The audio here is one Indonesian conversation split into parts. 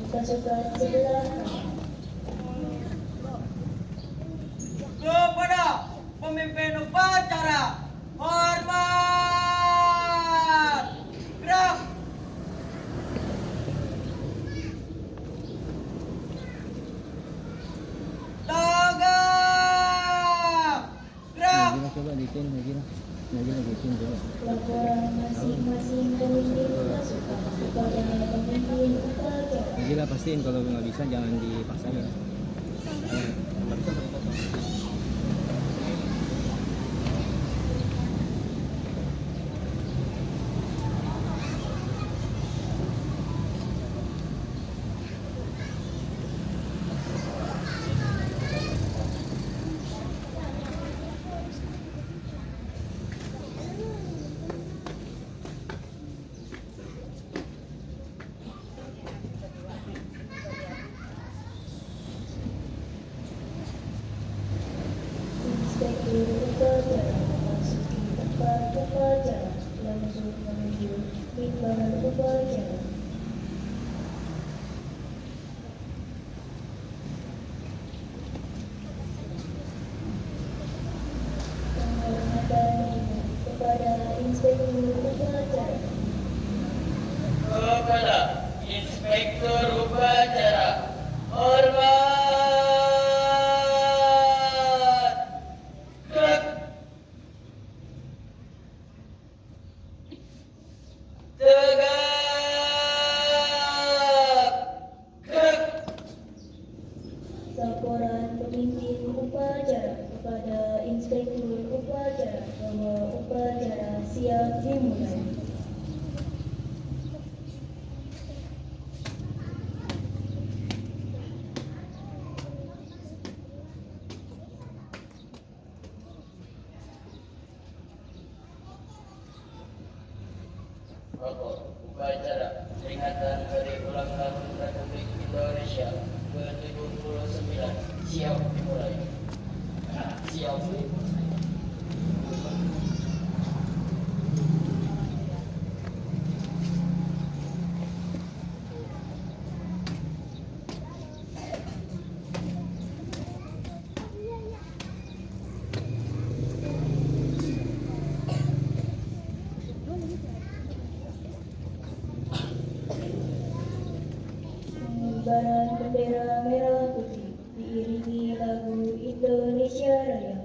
pasukan sebelah kanan. Kepada pemimpin upacara, hormat! Gerak! Tagak! Gerak! Lagi lah coba bikin lagi lah. Lagi bikin coba. Laporan masing-masing pemimpin pasukan kepada pemimpin upacara. Lagi lah pastiin kalau nggak bisa jangan dipaksain. Nggak bisa pakai potong. Inspektur upacara memasuki tempat upacara langsung menuju mimbar upacara. Penghormatan ini kepada Inspektur upacara. Kepada Inspektur upacara, hormat! Gerak! Tegak! Gerak! Laporan pemimpin upacara kepada Inspektur upacara bahwa upacara siap dimulai. Pokok upacara peringatan Hari Ulang Tahun Republik Indonesia ke-79 siap dimulai. Siap dimulai. Pengibaran bendera merah putih diiringi lagu Indonesia Raya.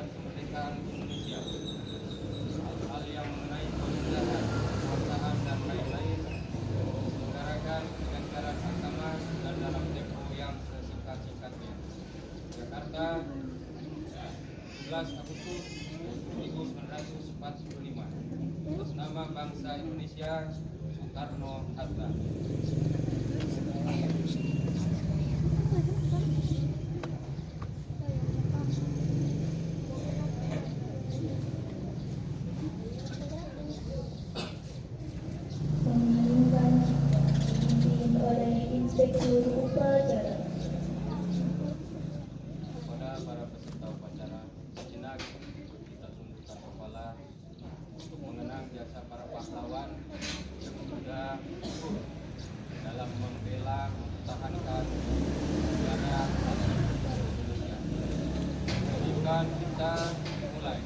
dan kemerdekaan Indonesia, hal-hal yang mengenai pemerintahan, kekuasaan dan lain-lain diselenggarakan dengan cara saksama dan dalam tempo yang sesingkat-singkatnya. Jakarta, 11 Agustus 1945. Atas nama bangsa Indonesia, Soekarno-Hatta. Pengumuman dipimpin oleh Inspektur Upacara. Kepada para peserta upacara, sejenak kita tundukkan kepala untuk mengenang jasa para pahlawan yang sudah gugur dalam membela mempertahankan negara Indonesia. Izinkan kita mulai.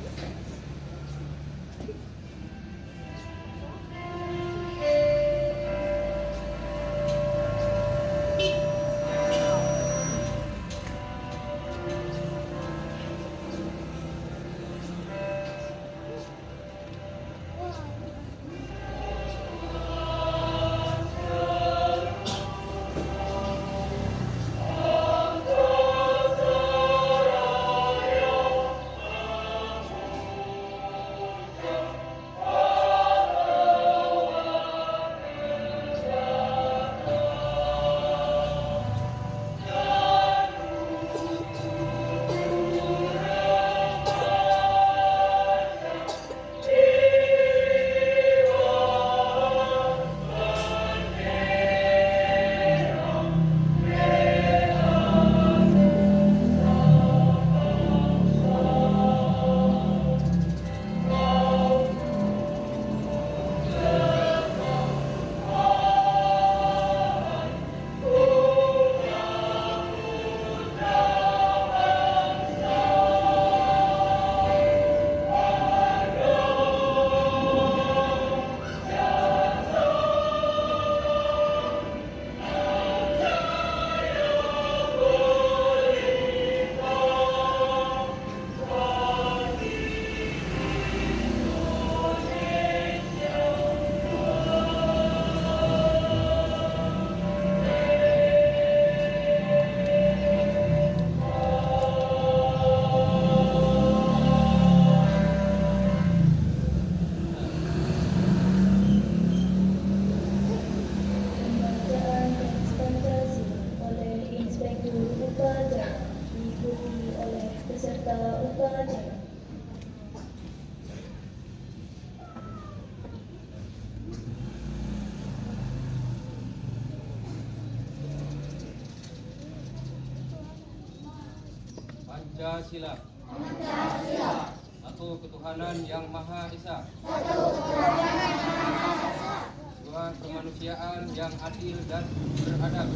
Pembacaan teks Pancasila oleh Inspektur Upacara diikuti oleh peserta upacara. Pancasila. Satu ketuhanan yang Maha Esa. Dua kemanusiaan yang adil dan beradab.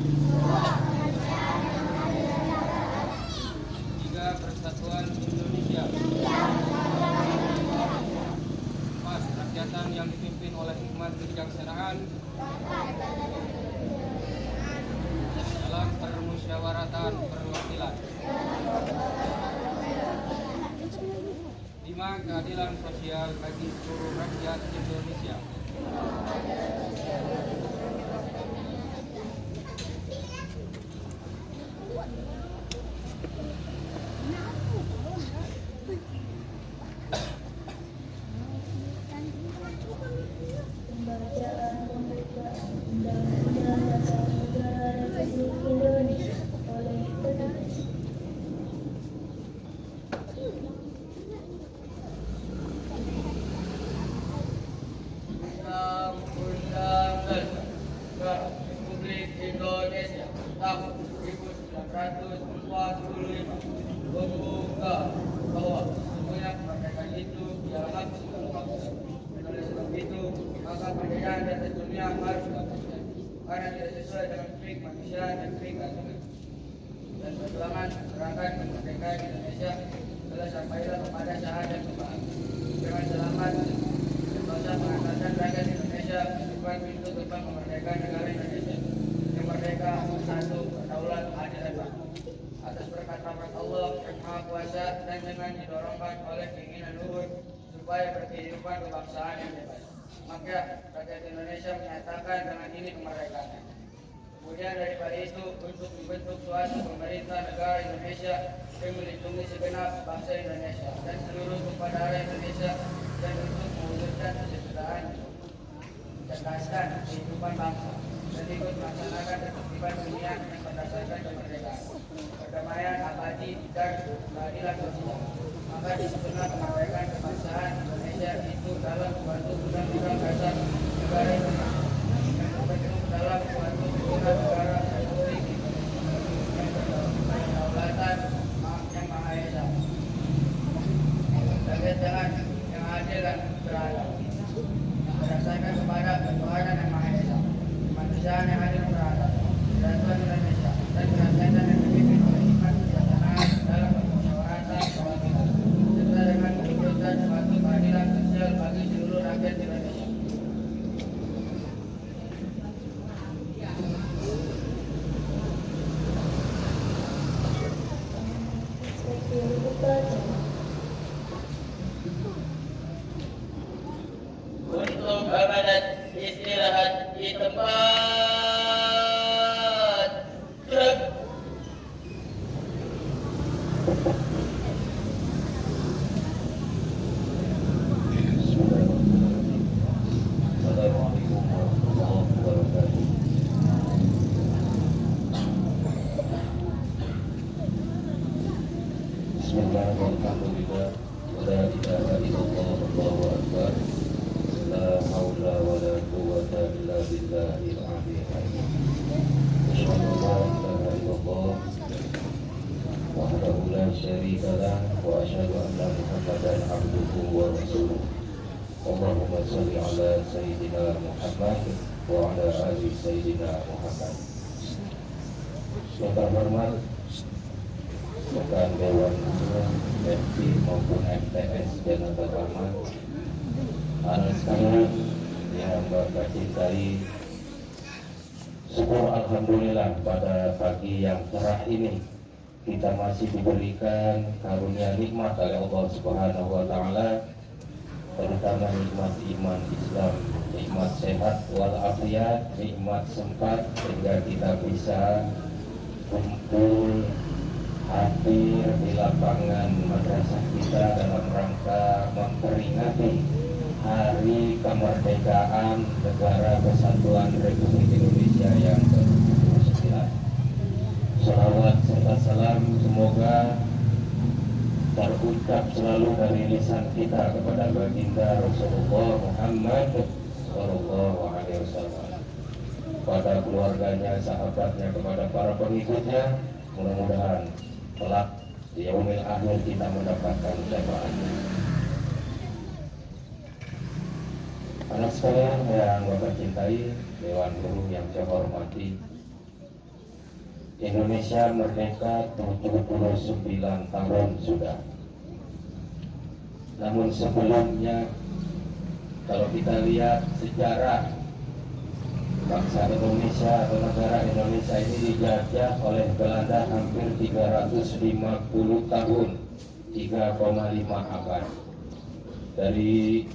Tiga persatuan Indonesia. Empat kerakyatan yang dipimpin oleh hikmat kebijaksanaan dalam permusyawaratan perwakilan. 5. Keadilan sosial bagi seluruh rakyat Indonesia. Pembacaan pembukaan Undang-Undang Dasar Negara Republik Indonesia oleh penulis. Undang-Undang Dasar Republik Indonesia tahun 1945 membuka bahwa semuanya kemerdekaan itu ialah hak seluruh bangsa. Oleh sebab itu, maka pemberdayaan dan dunia harus dilakukan karena tidak sesuai dengan prinsip manusia dan prinsip agama. Dan perjuangan gerakan kemerdekaan Indonesia telah sampailah kepada syahadat kembali dengan selamat sentosa mengatakan rakyat Indonesia bukan pintu gerbang kemerdekaan negara Indonesia yang merdeka, bersatu, berdaulat, adil dan makmur. Atas berkat rahmat Allah yang Maha Kuasa dan dengan didorongkan oleh keinginan luhur supaya berkehidupan kebangsaan yang bebas. Maka rakyat Indonesia menyatakan dengan ini kemerdekaan. Kemudian daripada itu untuk membentuk suatu pemerintah negara Indonesia yang melindungi segenap bangsa Indonesia dan seluruh tumpah darah Indonesia dan untuk mewujudkan kesejahteraan, mencerdaskan kehidupan bangsa dan ikut melaksanakan ketertiban dunia yang berdasarkan kemerdekaan, perdamaian abadi dan keadilan sosial. Maka disebutlah kemerdekaan kebangsaan Indonesia itu dalam suatu undang-undang dasar negara Indonesia yang terbentuk dalam suatu undang negara republik yang berkedaulatan yang maha esa, terkait dengan yang adil dan beradab, yang berdasarkan kepada ketuhanan yang maha esa, kemanusiaan yang adil dan beradab, kesatuan Indonesia dan berdasarkan yang dipimpin oleh hikmat kesejahteraan dalam permusyawaratan kebangsaan serta dengan mewujudkan suatu keadilan sosial bagi seluruh rakyat Indonesia. Inspektur Upacara. Untuk amanan istirahat di tempat. Gerak. Assalamualaikum warahmatullahi wabarakatuh. Bismillahirrahmanirrahim. La ilaha illallah wallahu akbar. La haula wala quwwata illa billahil aliyyil azim. Asyhadu an la ilaha illallah wahdahu la syarika lah wa asyhadu anna Muhammadan abduhu wa rasuluh. Allahumma shalli ala sayyidina Muhammad wa ala ali sayyidina Muhammad. Yang terhormat bukan Dewan Gubernur, FP maupun MTS dan Bapak anak sekalian yang Bapak cintai, syukur alhamdulillah pada pagi yang cerah ini kita masih diberikan karunia nikmat oleh Allah Subhanahu wa taala, terutama nikmat iman Islam, nikmat sehat walafiat, nikmat sempat sehingga kita bisa kumpul hadir di lapangan madrasah kita dalam rangka memperingati Hari Kemerdekaan Negara Kesatuan Republik Indonesia yang ke-79. Salawat serta salam semoga terucap selalu dari lisan kita kepada baginda Rasulullah Muhammad Sallallahu Alaihi Wasallam, pada keluarganya, sahabatnya, kepada para pengikutnya. Mudah-mudahan kelak di yaumil akhir kita mendapatkan syafaatnya. Anak sekalian yang Bapak cintai, Dewan Guru yang saya hormati, Indonesia merdeka 79 tahun sudah. Namun sebelumnya, kalau kita lihat sejarah bangsa Indonesia atau negara Indonesia ini dijajah oleh Belanda hampir 350 tahun, 3,5 abad. Dari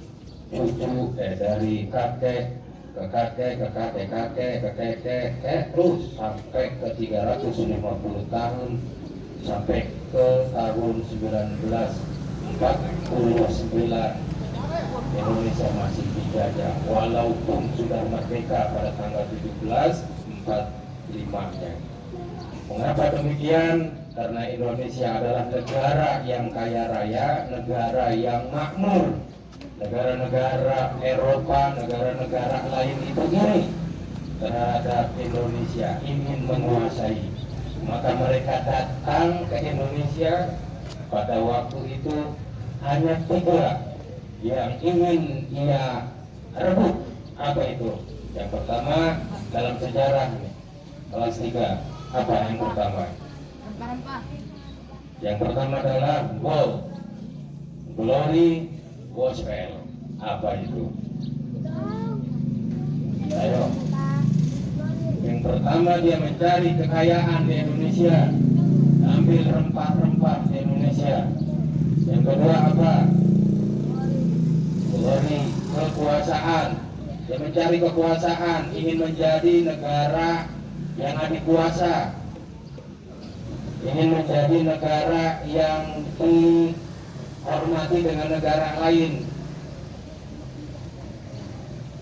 dari kakek ke kakek ke kakek kakek ke kakek terus sampai ke 350 tahun, sampai ke tahun 1949 Indonesia masih dijajah walaupun sudah merdeka pada tanggal 17/45-nya. Mengapa demikian? Karena Indonesia adalah negara yang kaya raya, negara yang makmur. Negara-negara Eropa, negara-negara lain itu iri terhadap Indonesia, ingin menguasai. Maka mereka datang ke Indonesia. Pada waktu itu hanya 3 yang ingin ia rebut. Apa itu? Yang pertama dalam sejarah kelas 3, apa yang pertama? Yang pertama adalah gold, glory, gospel. Apa itu? Ayo. Yang pertama dia mencari kekayaan di Indonesia, ambil rempah-rempah di Indonesia. Yang kedua apa? mencari kekuasaan, ingin menjadi negara yang adikuasa, ingin menjadi negara yang dihormati dengan negara lain.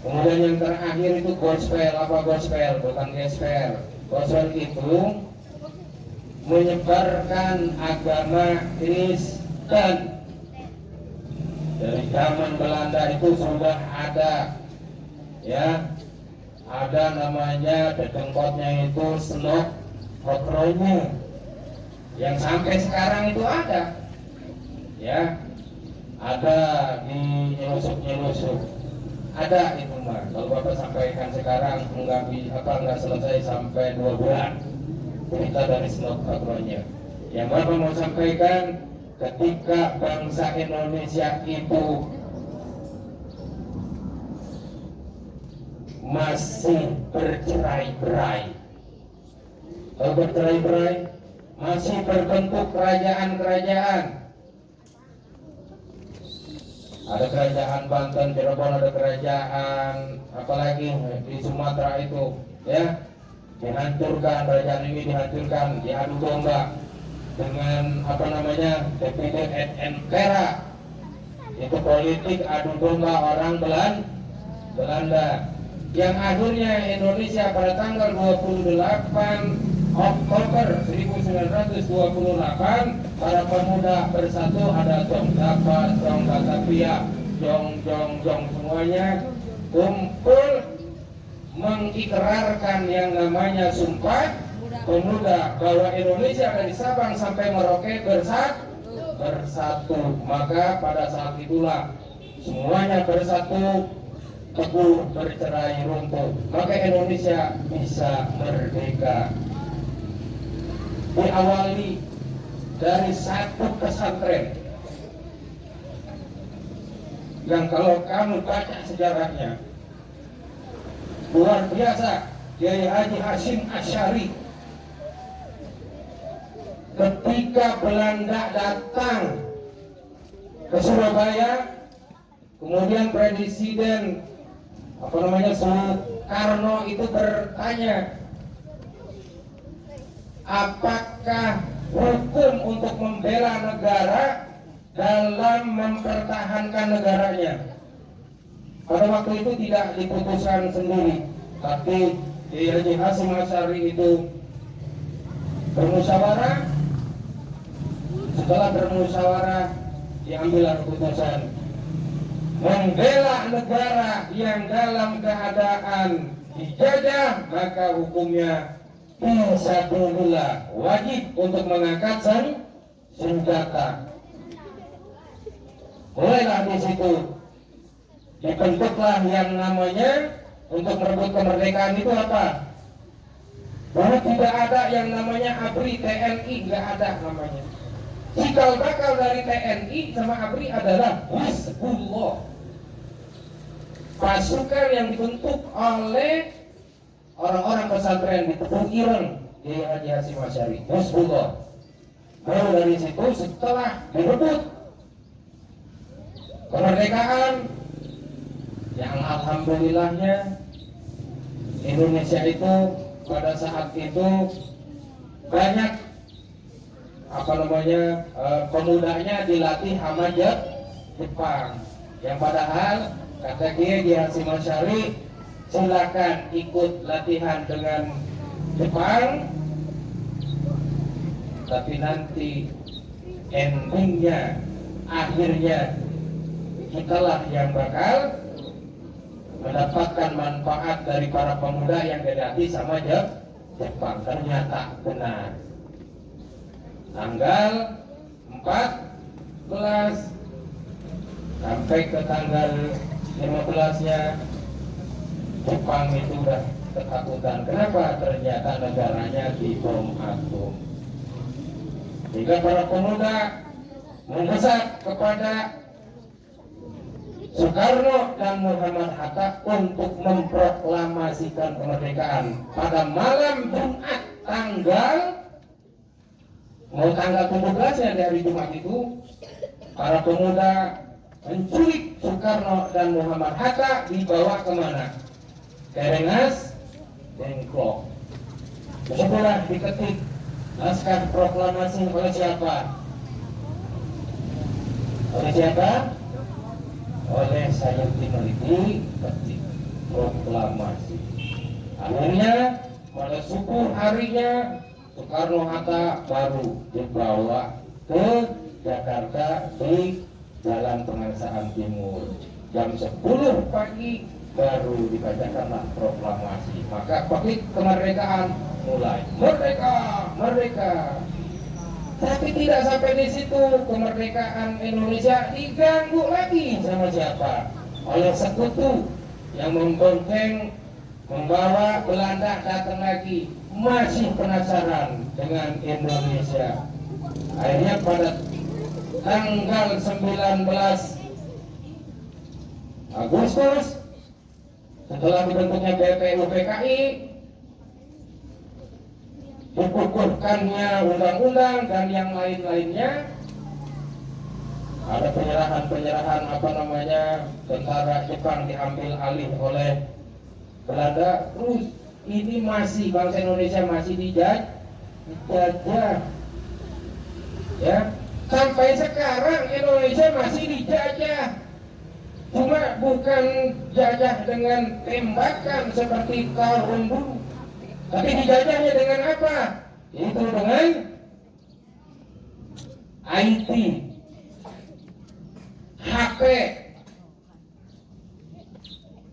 Kemudian yang terakhir itu gospel. Apa gospel? Bukan gospel. Gospel itu menyebarkan agama Kristen. Dari zaman Belanda itu sudah ada, ya, ada namanya dedengkotnya itu Snok Hokronya, yang sampai sekarang itu ada, ya, ada di nyelusup, ada itu mah. Kalau Bapak sampaikan sekarang nggak selesai sampai 2 bulan cerita dari Snok Hokronya. Yang Bapak mau sampaikan, ketika bangsa Indonesia itu masih bercerai-berai, masih berbentuk kerajaan-kerajaan. Ada kerajaan Banten, Cirebon, ada kerajaan apalagi di Sumatera itu, ya, dihancurkan, kerajaan ini dihancurkan, diadu domba dengan apa namanya divide et impera. Itu politik adu domba orang Belanda, yang akhirnya Indonesia pada tanggal 28 Oktober 1928 para pemuda bersatu, ada Jong Dapa, Jong Batavia, Jong semuanya kumpul mengikrarkan yang namanya Sumpah Pemuda, bahwa Indonesia dari Sabang sampai Merauke bersatu. Maka pada saat itulah semuanya bersatu, teguh bercerai runtuh, maka Indonesia bisa merdeka. Diawali dari satu pesantren yang kalau kamu baca sejarahnya luar biasa, Kiai Haji Hashim Asy'ari. Ketika Belanda datang ke Surabaya, kemudian Presiden Soekarno itu bertanya, apakah hukum untuk membela negara dalam mempertahankan negaranya? Pada waktu itu tidak diputuskan sendiri, tapi Kiai Haji Hashim Asy'ari itu bermusyawarah. Setelah bermusyawarah diambil keputusan membela negara yang dalam keadaan dijajah, maka hukumnya bisa dululah wajib untuk mengangkat senjata. Mulailah di situ dibentuklah yang namanya untuk merebut kemerdekaan itu apa? Bahwa tidak ada yang namanya ABRI, TNI, nggak ada namanya. Cikal bakal dari TNI sama ABRI adalah Hizbullah, pasukan yang dibentuk oleh orang-orang pesantren di Tepung Ireng di Haji Hashim Asy'ari, Hizbullah. Baru dari situ setelah direbut kemerdekaan, yang alhamdulillahnya Indonesia itu pada saat itu banyak pemudanya dilatih sama Jepang, yang padahal kata Kiai Hashim Asy'ari, silakan ikut latihan dengan Jepang, tapi nanti endingnya, akhirnya kitalah yang bakal mendapatkan manfaat dari para pemuda yang dilatih sama Jepang. Ternyata benar. Tanggal 14 sampai ke tanggal 15-nya Jepang itu udah ketakutan. Kenapa? Ternyata negaranya dibom atom. Sehingga para pemuda mendesak kepada Soekarno dan Muhammad Hatta untuk memproklamasikan kemerdekaan pada malam Jumat tanggal 17 ya, di hari Jumat itu para pemuda menculik Soekarno dan Muhammad Hatta, dibawa kemana? Kerengas Dengklok. Setelah diketik naskah proklamasi oleh siapa? Oleh siapa? Oleh Sayuti Meliti, ketik proklamasi. Akhirnya pada subuh harinya Soekarno-Hatta baru dibawa ke Jakarta di Jalan Pengasahan Timur. Jam 10 pagi baru dibacakanlah proklamasi. Maka bukti kemerdekaan mulai. Merdeka, merdeka. Tapi tidak sampai di situ, kemerdekaan Indonesia diganggu lagi sama siapa? Oleh sekutu yang membonceng, membawa Belanda datang lagi, masih penasaran dengan Indonesia. Akhirnya pada tanggal 19 Agustus setelah dibentuknya BPUPKI, dikukuhkannya undang-undang dan yang lain-lainnya, ada penyerahan tentara Jepang diambil alih oleh Belanda. Terus ini masih bangsa Indonesia masih dijajah, ya, sampai sekarang Indonesia masih dijajah. Cuma bukan jajah dengan tembakan seperti tahun dulu, tapi dijajahnya dengan apa? Itu dengan IT, HP,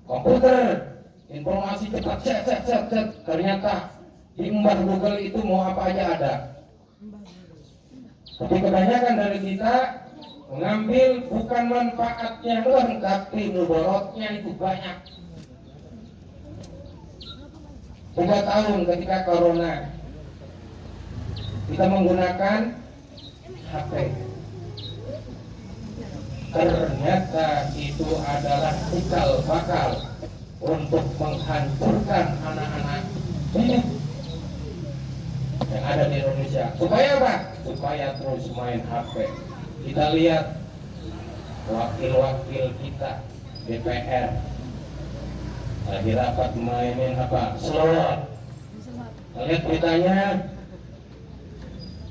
komputer, informasi cepat, set. Ternyata di embah Google itu mau apa aja ada. Tapi kebanyakan dari kita mengambil bukan manfaatnya doang, tapi mudaratnya itu banyak. 3 tahun ketika corona kita menggunakan HP, ternyata itu adalah cikal bakal untuk menghancurkan anak-anak didik yang ada di Indonesia. Supaya apa? Supaya terus main HP. Kita lihat wakil-wakil kita DPR lagi rapat mainin apa? Slot. Lihat beritanya.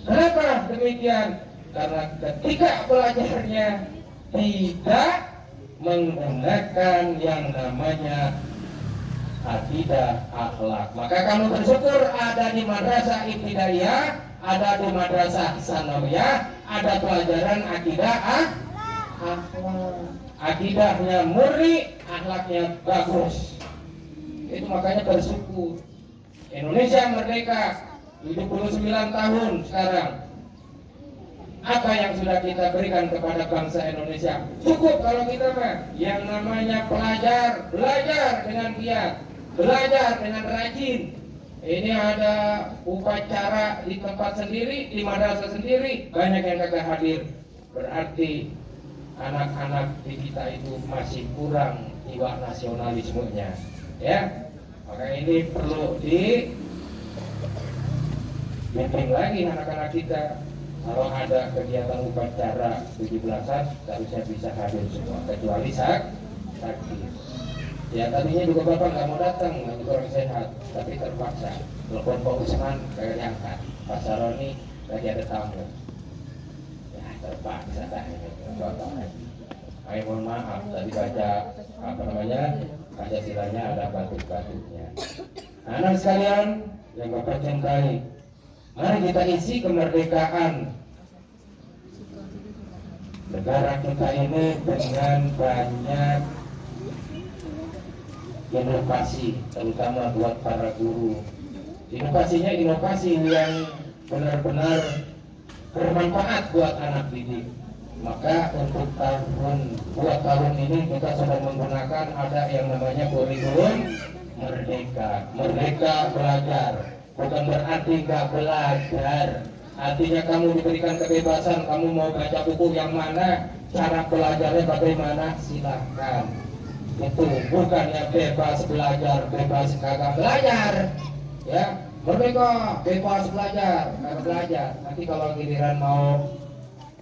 Kenapa demikian? Karena ketika belajarnya tidak menggunakan yang namanya akidah akhlak. Maka kamu bersyukur ada di madrasah ibtidaiyah, ada di madrasah sanawiyah, ada pelajaran akidah akhlak. Akidahnya murni, akhlaknya bagus. Itu makanya bersyukur. Indonesia merdeka 79 tahun sekarang. Apa yang sudah kita berikan kepada bangsa Indonesia? Cukup kalau kita mah yang namanya belajar dengan giat, belajar dengan rajin. Ini ada upacara di tempat sendiri, di madrasah sendiri, banyak yang kagak hadir. Berarti anak-anak di kita itu masih kurang jiwa nasionalismenya, ya. Maka ini perlu dibimbing lagi anak-anak kita. Kalau ada kegiatan upacara 17-an, seharusnya bisa hadir semua, kecuali sakit. Ya tadinya juga bapak nggak mau datang, lagi kurang sehat, tapi terpaksa. Telepon Pak Usman kagak diangkat, Pak Saroni lagi ada tamu. Ya terpaksa dah ini bapak. Ayo mohon maaf, tadi baca Pancasilanya ada batuk-batuknya. Anak sekalian yang bapak cintai, mari kita isi kemerdekaan negara kita ini dengan banyak inovasi, terutama buat para guru. Inovasinya inovasi yang benar-benar bermanfaat buat anak didik. Maka untuk buat tahun ini kita sudah menggunakan ada yang namanya kurikulum merdeka. Merdeka belajar, bukan berarti nggak belajar. Artinya kamu diberikan kebebasan, kamu mau baca buku yang mana, cara belajarnya bagaimana, silakan. Itu bukannya bebas belajar, bebas kagak belajar, ya. Merdeka, bebas belajar, kagak belajar. Nanti kalau giliran mau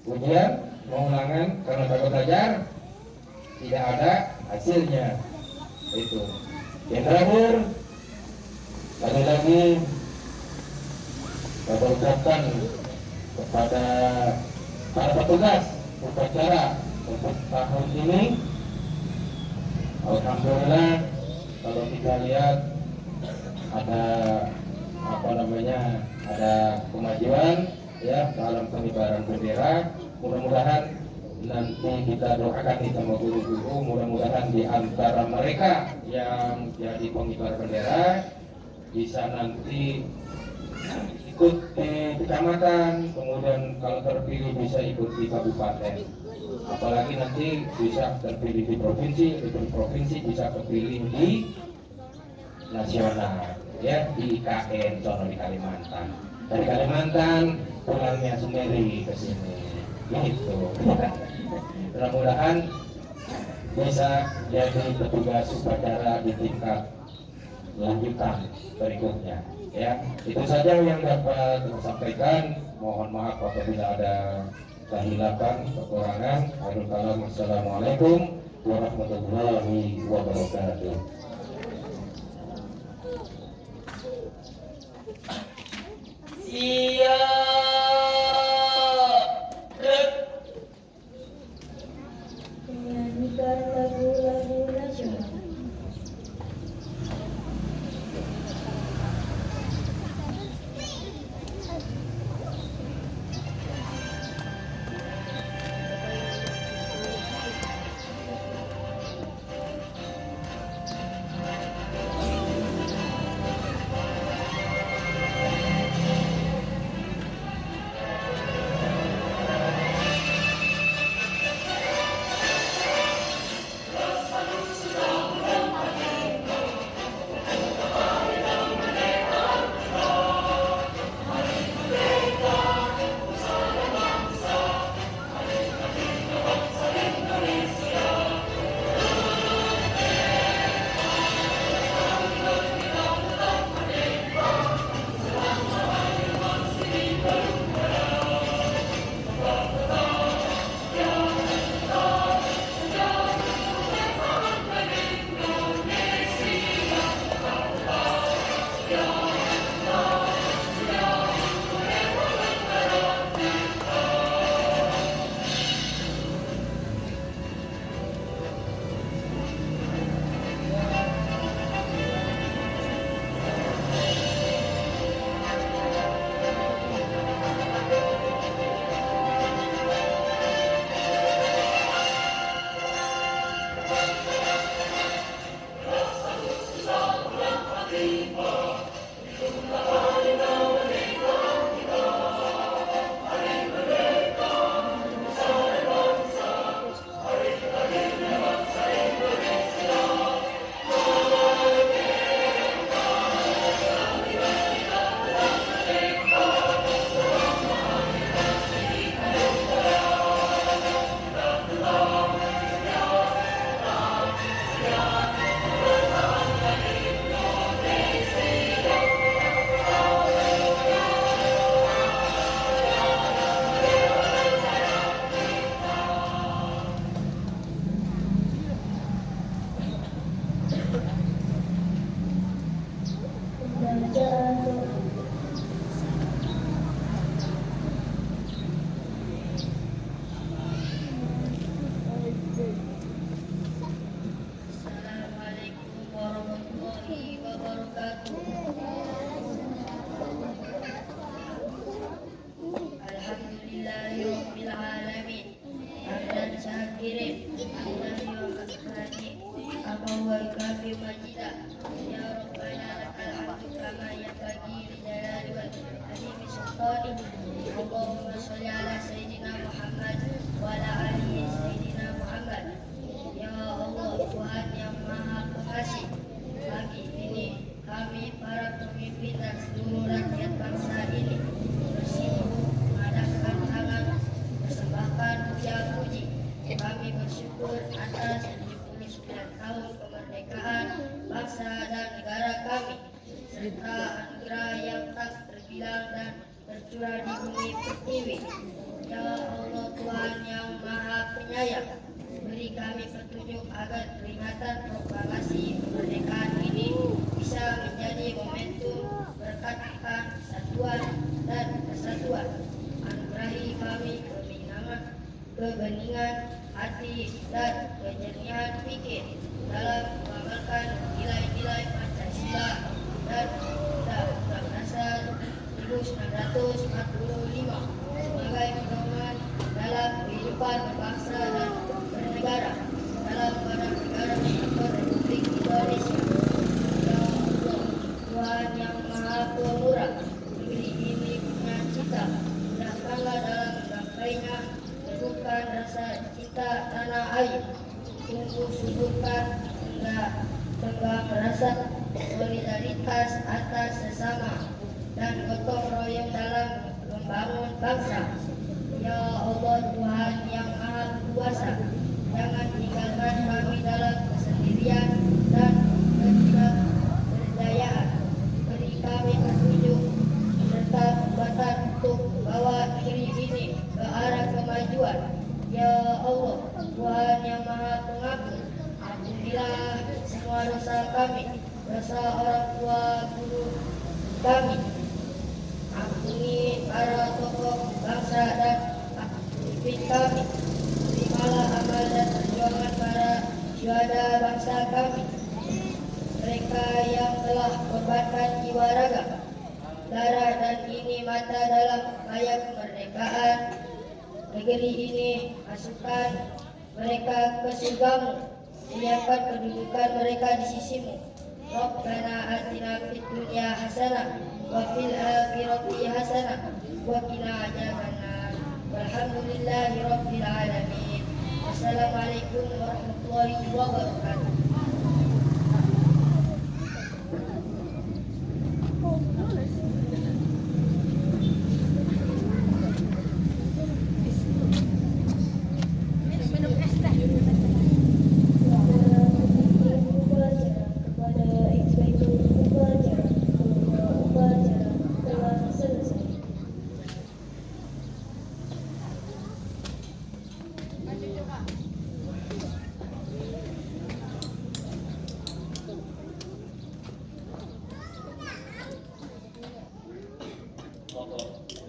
ujian, mau ulangan karena kagak belajar, tidak ada hasilnya. Itu Yang terakhir, lagi-lagi saya ucapkan kepada para petugas upacara untuk tahun ini, alhamdulillah kalau kita lihat ada ada kemajuan ya dalam pengibaran bendera. Mudah-mudahan nanti kita doakan nih sama guru-guru, mudah-mudahan di antara mereka yang jadi pengibar bendera bisa nanti ikut di kecamatan, kemudian kalau terpilih bisa ikut di kabupaten, apalagi nanti bisa terpilih di provinsi bisa terpilih di nasional ya, di IKN contoh di Kalimantan, dari Kalimantan pulangnya sendiri ke sini gitu. Mudah-mudahan bisa jadi petugas upacara di tingkat lanjutan berikutnya ya. Itu saja yang dapat saya sampaikan. Mohon maaf apabila ada kehilapan, kekurangan. Assalamualaikum warahmatullahi wabarakatuh. Menyanyikan lagu-lagu nasional. Allahumma sholli ala Sayyidina Muhammad wa ala ali Sayyidina Muhammad. Ya Allah, Tuhan yang Maha Pengasih, pagi ini kami para pemimpin dan seluruh rakyat bangsa ini bersibuk mengadakan tangan persembahkan puja-puji. Kami bersyukur atas 79 tahun kemerdekaan bangsa dan negara kami, serta anugerah yang tak terbilang dan tercurah di bumi pertiwi. Ya Allah, Tuhan yang Maha Penyayang, beri beri kami petunjuk agar peringatan proklamasi kemerdekaan ini bisa menjadi momentum berkatkan kesatuan dan kesatuan. Anugerahi kami kebeningan hati dan kejernihan pikir dalam mengamalkan nilai-nilai Pancasila dan Undang-Undang Dasar 1945 sebagai pedoman dalam kehidupan berbangsa dan bernegara dalam Badan Negara Kesatuan Republik Indonesia. Ya Allah, Tuhan yang Maha Pemurah, negeri ini punya cita, mudahkanlah dalam menggapainya, teguhkan rasa cinta tanah air, sungguh suburkan hingga tenggang rasa solidaritas atas sesama dan gotong royong dalam membangun bangsa. Ya Allah, Tuhan yang Maha Kuasa, jangan tinggalkan kami dalam kesendirian dan ketidakberdayaan. Beri kami petunjuk serta kekuatan untuk membawa negeri ini ke arah kemajuan. Ya Allah, Tuhan yang Maha Pengampun, ampunilah semua dosa kami, dosa orang tua guru kami. Ampuni para tokoh bangsa dan pemimpin kami. Terimalah amal dan perjuangan para syuhada bangsa kami, mereka yang telah korbankan jiwa raga, darah dan ini mata dalam upaya kemerdekaan negeri ini. Masukkan mereka ke surgamu, sediakan kedudukan mereka di sisimu. Rabbana atina fid dunya hasanah wa fil akhirati hasanah wa qina adzabannar. Walhamdulillahi rabbil alamin. Wassalamualaikum warahmatullahi wabarakatuh.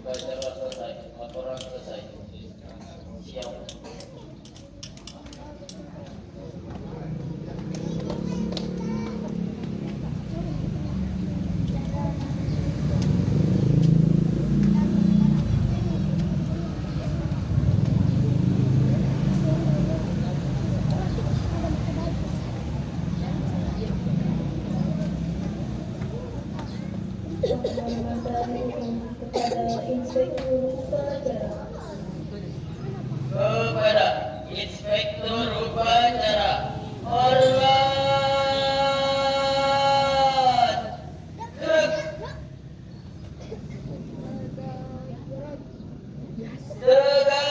Upacara selesai, laporan selesai. Siap. Kepada Inspektur Upacara. Kepada Inspektur Upacara, hormat. Gerak. Tegak.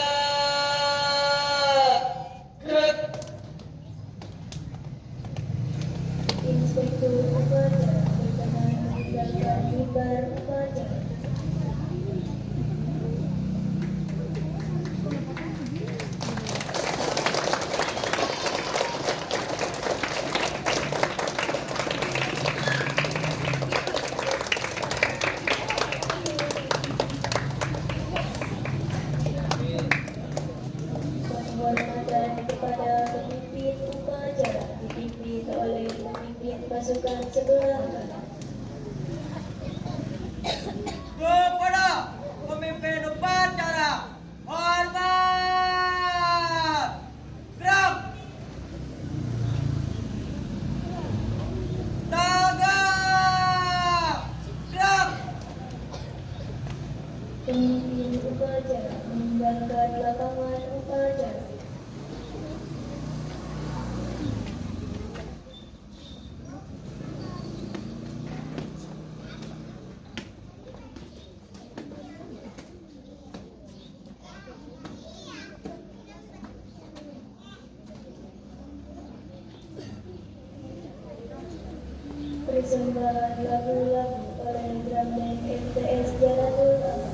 Gerak. Inspektur Upacara berkenan meninggalkan mimbar upacara. Penghormatan kepada pemimpin upacara dipimpin oleh pemimpin pasukan sebelah kanan. Kepada pemimpin upacara, hormat. Gerak. Tegak. Gerak. Pemimpin upacara meninggalkan lapangan upacara. Persembahan lagu-lagu oleh drum band MTS Jalatul Aman.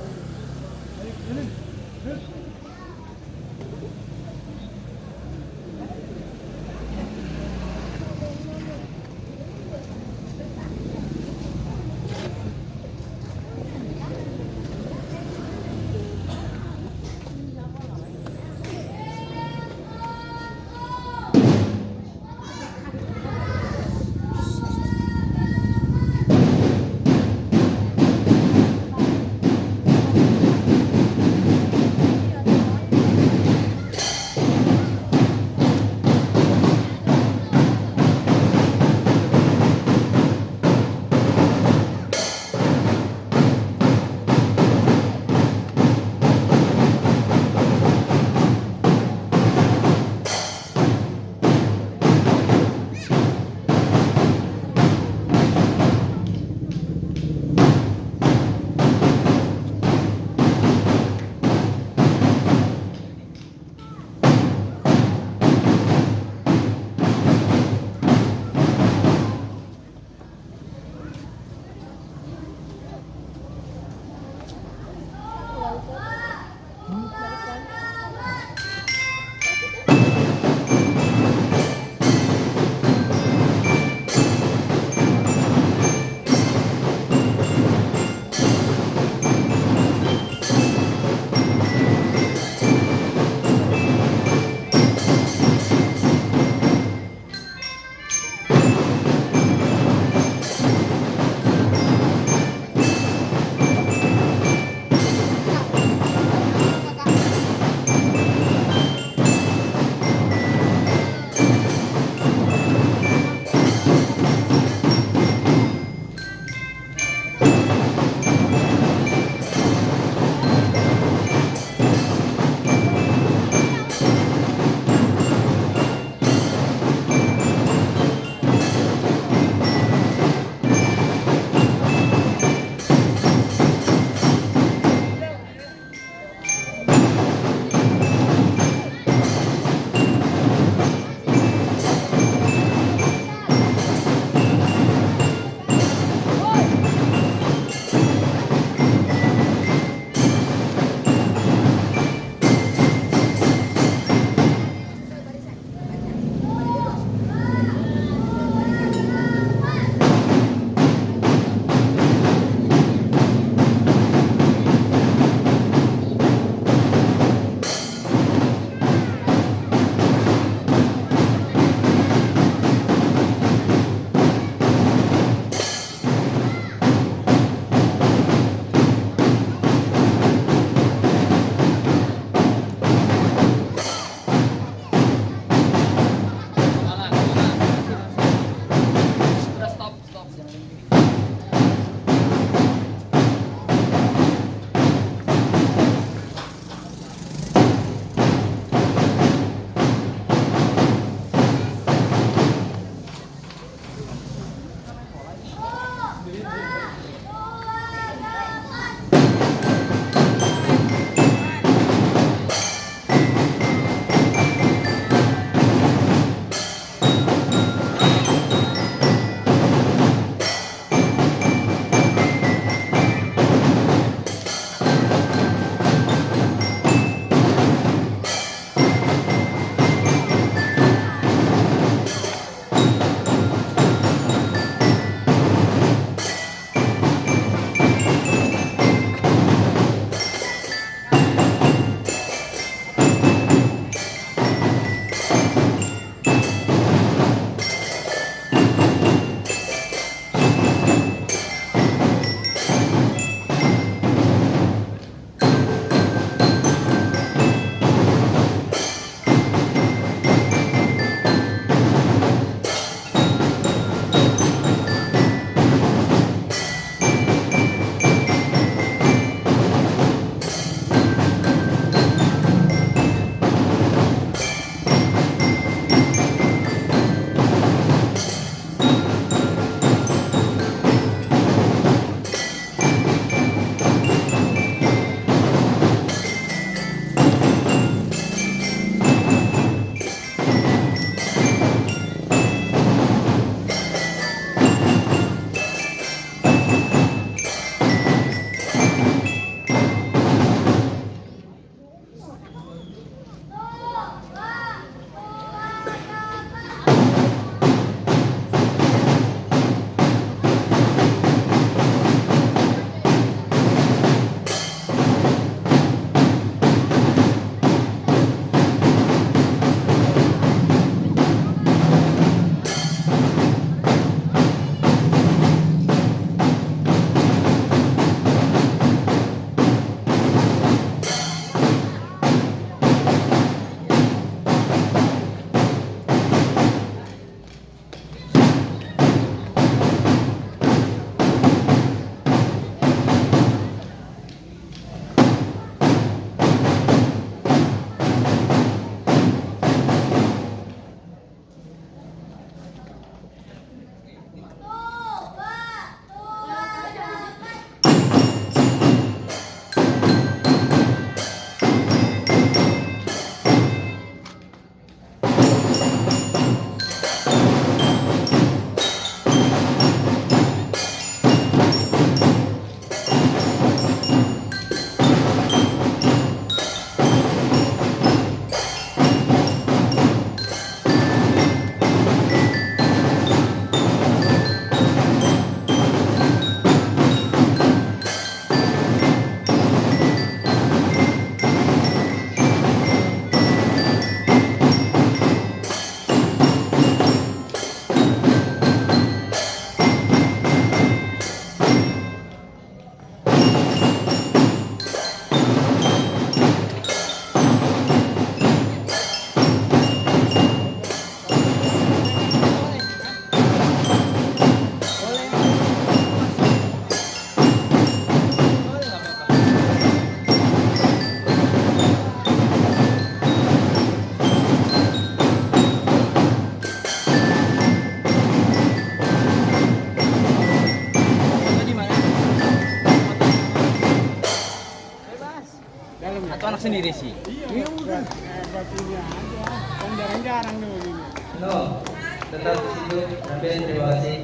nih Desi. Iya bukan. Batunya aja. Kan jarang-jarang nih begini. No, tetap di situ. Sampai terima kasih.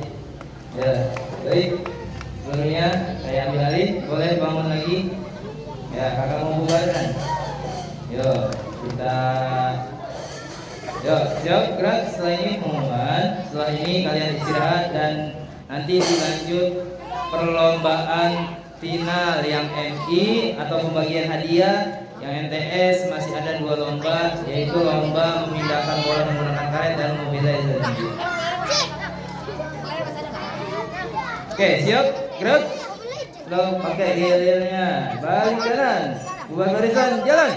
Ya, baik. Sebelumnya saya ambil alih. Boleh bangun lagi. Ya, kakak mau bubarkan. Yuk, kita. Yuk, siap gerak. Setelah ini pengumuman. Setelah ini kalian istirahat dan nanti dilanjut perlombaan final yang MI atau pembagian hadiah. Yang MTS masih ada 2 lomba, yaitu lomba memindahkan bola menggunakan karet dan mobilizer. Oke, siap, gerak. Lo pakai lilirnya, balik kanan, buat barisan, jalan.